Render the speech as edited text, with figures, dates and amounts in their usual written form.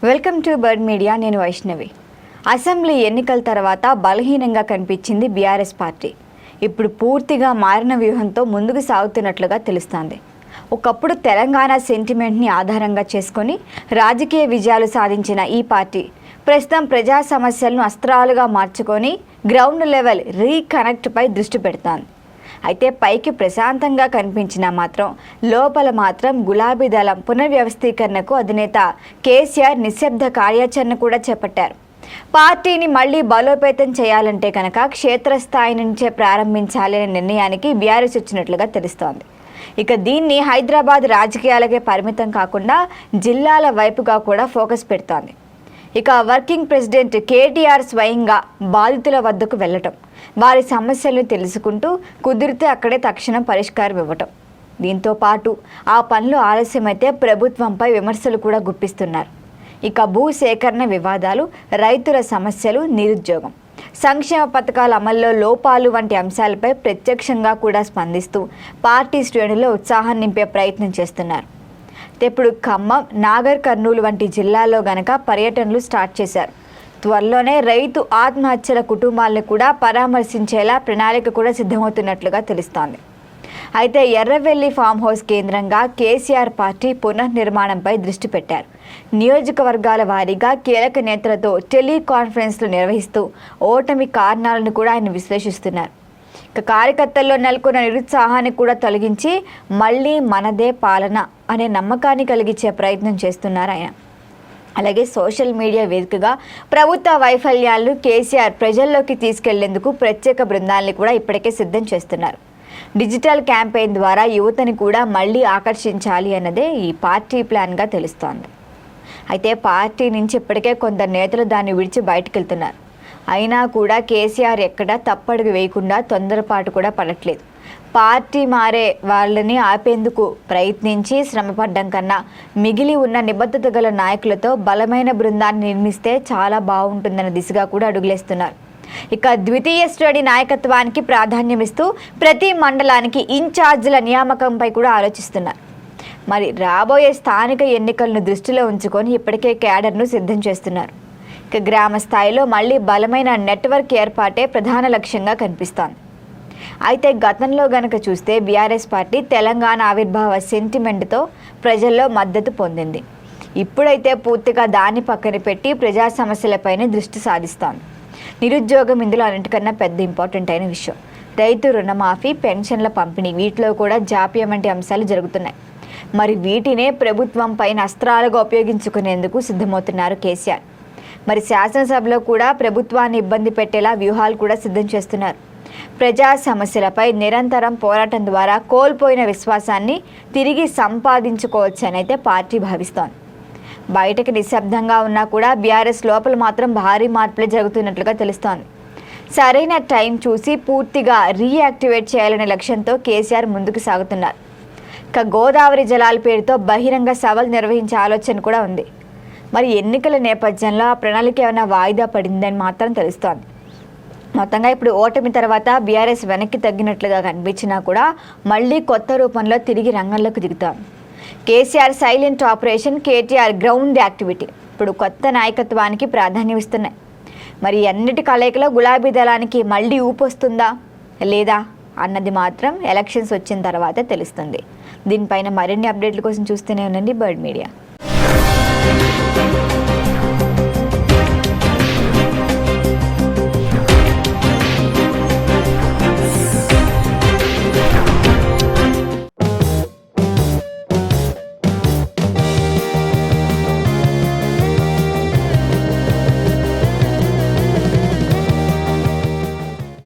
Welcome to bird media. నేను Vaishnavi. Assembly ఎన్నికల తర్వాత బలహీనంగా కనిపించింది బీఆర్ఎస్ పార్టీ. ఇప్పుడు పూర్తిగా మారిన వ్యూహంతో ముందుకు సాగుతున్నట్లుగా తెలుస్తోంది. ఒకప్పుడు తెలంగాణ సెంటిమెంట్ని ఆధారంగా చేసుకొని రాజకీయ విజయాలు సాధించిన ఈ పార్టీ ప్రస్తుతం ప్రజా సమస్యలను అస్త్రాలుగా మార్చుకొని గ్రౌండ్ లెవెల్ రీకనెక్ట్పై దృష్టి పెడుతోంది. అయితే పైకి ప్రశాంతంగా కనిపించినా మాత్రం లోపల మాత్రం గులాబీ దళం పునర్వ్యవస్థీకరణకు అధినేత కేసీఆర్ నిశ్శబ్ద కార్యాచరణ కూడా చేపట్టారు. పార్టీని మళ్లీ బలోపేతం చేయాలంటే కనుక క్షేత్రస్థాయి నుంచే ప్రారంభించాలనే నిర్ణయానికి బీఆర్ఎస్ వచ్చినట్లుగా తెలుస్తోంది. ఇక దీన్ని హైదరాబాద్ రాజకీయాలకే పరిమితం కాకుండా జిల్లాల వైపుగా కూడా ఫోకస్ పెడుతోంది. ఇక వర్కింగ్ ప్రెసిడెంట్ కేటీఆర్ స్వయంగా బాధితుల వద్దకు వెళ్ళటం, వారి సమస్యలను తెలుసుకుంటూ కుదిరితే అక్కడే తక్షణం పరిష్కారం ఇవ్వటం. దీంతో పాటు ఆ పనులు ఆలస్యమైతే ప్రభుత్వంపై విమర్శలు కూడా గుప్పిస్తున్నారు. ఇక భూసేకరణ వివాదాలు, రైతుల సమస్యలు, నిరుద్యోగం, సంక్షేమ పథకాల అమల్లో లోపాలు వంటి అంశాలపై ప్రత్యక్షంగా కూడా స్పందిస్తూ పార్టీ శ్రేణుల్లో ఉత్సాహం నింపే ప్రయత్నం చేస్తున్నారు. ఇప్పుడు ఖమ్మం, నాగర్ కర్నూలు వంటి జిల్లాల్లో గనక పర్యటనలు స్టార్ట్ చేశారు. త్వరలోనే రైతు ఆత్మహత్యల కుటుంబాలను కూడా పరామర్శించేలా ప్రణాళిక కూడా సిద్ధమవుతున్నట్లుగా తెలుస్తోంది. అయితే ఎర్రవెల్లి ఫామ్ హౌస్ కేంద్రంగా కేసీఆర్ పార్టీ పునర్నిర్మాణంపై దృష్టి పెట్టారు. నియోజకవర్గాల వారీగా కీలక నేతలతో టెలికాన్ఫరెన్స్లు నిర్వహిస్తూ ఓటమి కారణాలను కూడా ఆయన విశ్లేషిస్తున్నారు. ఇక కార్యకర్తల్లో నెలకొన్న నిరుత్సాహాన్ని కూడా తొలగించి మళ్ళీ మనదే పాలన అనే నమ్మకాన్ని కలిగించే ప్రయత్నం చేస్తున్నారు ఆయన. అలాగే సోషల్ మీడియా వేదికగా ప్రభుత్వ వైఫల్యాలను కేసీఆర్ ప్రజల్లోకి తీసుకెళ్లేందుకు ప్రత్యేక బృందాలని కూడా ఇప్పటికే సిద్ధం చేస్తున్నారు. డిజిటల్ క్యాంపెయిన్ ద్వారా యువతని కూడా మళ్ళీ ఆకర్షించాలి అన్నదే ఈ పార్టీ ప్లాన్గా తెలుస్తోంది. అయితే పార్టీ నుంచి ఇప్పటికే కొందరు నేతలు దాన్ని విడిచి బయటకు వెళ్తున్నారు. అయినా కూడా కేసీఆర్ ఎక్కడా తప్పడుగు వేయకుండా తొందరపాటు కూడా పడట్లేదు. పార్టీ మారే వాళ్ళని ఆపేందుకు ప్రయత్నించి శ్రమపడ్డం కన్నా మిగిలి ఉన్న నిబద్ధత గల నాయకులతో బలమైన బృందాన్ని నిర్మిస్తే చాలా బాగుంటుందన్న దిశగా కూడా అడుగులేస్తున్నారు. ఇక ద్వితీయ శ్రేణి నాయకత్వానికి ప్రాధాన్యమిస్తూ ప్రతి మండలానికి ఇన్ఛార్జీల నియామకంపై కూడా ఆలోచిస్తున్నారు. మరి రాబోయే స్థానిక ఎన్నికలను దృష్టిలో ఉంచుకొని ఇప్పటికే క్యాడర్ను సిద్ధం చేస్తున్నారు. ఇక గ్రామ స్థాయిలో మళ్ళీ బలమైన నెట్వర్క్ ఏర్పాటే ప్రధాన లక్ష్యంగా కనిపిస్తోంది. అయితే గతంలో గనక చూస్తే బీఆర్ఎస్ పార్టీ తెలంగాణ ఆవిర్భావ సెంటిమెంట్తో ప్రజల్లో మద్దతు పొందింది. ఇప్పుడైతే పూర్తిగా దాన్ని పక్కన పెట్టి ప్రజా సమస్యలపైనే దృష్టి సాధిస్తోంది. నిరుద్యోగం ఇందులో అన్నిటికన్నా పెద్ద ఇంపార్టెంట్ అయిన విషయం. రైతు రుణమాఫీ, పెన్షన్ల పంపిణీ, వీటిలో కూడా జాప్యం వంటి అంశాలు జరుగుతున్నాయి. మరి వీటినే ప్రభుత్వం పైన అస్త్రాలుగా ఉపయోగించుకునేందుకు సిద్ధమవుతున్నారు కేసీఆర్. మరి శాసనసభలో కూడా ప్రభుత్వాన్ని ఇబ్బంది పెట్టేలా వ్యూహాలు కూడా సిద్ధం చేస్తున్నారు. ప్రజా సమస్యలపై నిరంతరం పోరాటం ద్వారా కోల్పోయిన విశ్వాసాన్ని తిరిగి సంపాదించుకోవచ్చని అయితే పార్టీ భావిస్తోంది. బయటకు నిశ్శబ్దంగా ఉన్నా కూడా బీఆర్ఎస్ లోపల మాత్రం భారీ మార్పులే జరుగుతున్నట్లుగా తెలుస్తోంది. సరైన టైం చూసి పూర్తిగా రీయాక్టివేట్ చేయాలనే లక్ష్యంతో కేసీఆర్ ముందుకు సాగుతున్నారు. ఇక గోదావరి జలాల పేరుతో బహిరంగ సభలు నిర్వహించే ఆలోచన కూడా ఉంది. మరి ఎన్నికల నేపథ్యంలో ఆ ప్రణాళిక ఏమైనా వాయిదా పడిందని మాత్రం తెలుస్తోంది. మొత్తంగా ఇప్పుడు ఓటమి తర్వాత బీఆర్ఎస్ వెనక్కి తగ్గినట్లుగా కనిపించినా కూడా మళ్ళీ కొత్త రూపంలో తిరిగి రంగంలోకి దిగుతాం. KCR silent operation, KTR ground activity ఇప్పుడు కొత్త నాయకత్వానికి ప్రాధాన్యం ఇస్తున్నాయి. మరి అన్నిటి కలయికలో గులాబీ దళానికి మళ్ళీ ఊపు వస్తుందా లేదా అన్నది మాత్రం ఎలక్షన్స్ వచ్చిన తర్వాతే తెలుస్తుంది. దీనిపైన మరిన్ని అప్డేట్ల కోసం చూస్తూనే ఉండండి బర్డ్ మీడియా.